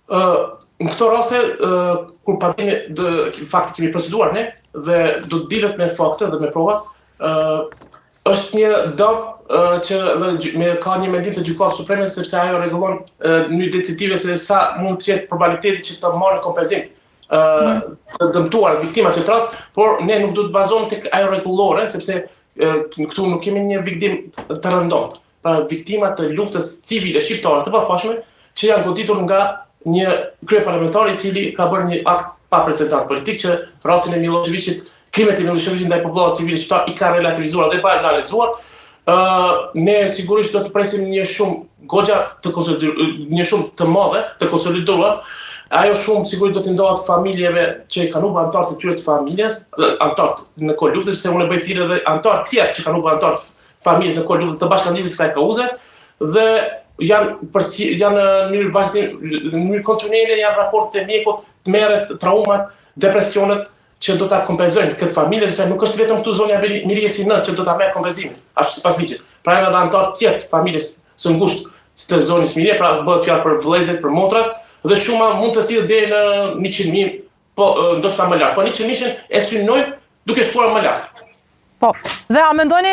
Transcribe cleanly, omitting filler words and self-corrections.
Në këto raste, kur fakti kemi proceduar ne, dhe do të dilet me fakte dhe me prova, është një dëm që ka një mendim të gjykatës supreme, sepse ajo rregullon në decisive se sa mund të jetë probabiliteti që të marrë kompenzim të dëmtuar viktimat që të rast, por ne nuk do të bazohemi tek ajo rregullore, sepse këtu nuk kemi një viktim të rëndomt. Pra viktimat të luftës civile shqiptare të pafashme që janë goditur nga një kryeparlamentar i cili ka bërë një akt pa precedent politik që rastin e Miloševićit, krimet e Miloševićit ndaj popullatës civile shqiptare i ka relativizuar dhe pa analizuar. Ne sigurisht do të presim një shumë goxha një shumë të madhe të konsoliduar. Ajo shumë sigurisht do të ndohet familjeve që kanë humbur anëtar të tyre të familjes, anëtar në kohë luftës, se unë bëj thirrje edhe anëtar të tjerë që kanë humbur anëtar të familjes në kohë luftës të bashkangjitur kësaj kauze dhe janë në mënyrë kontinuele janë raportet e mjekut, tmerret, traumat, depresionet që do ta kompenzojnë këtë familje, se nuk është vetëm këtu zonja Miriesi 9 që do ta merr kompenzimin, ashtu sipas ligjit. Pra janë edhe anëtar të tjerë të familjes së ngushtë të zonës Mirie, pra bëhet fjalë për vëllezërit, për motrat, dhe shuma mund të sillet deri në 100.000, po ndoshta më lart. Po 100.000 e synojmë duke shkuar më lart. Po, dhe a mendoni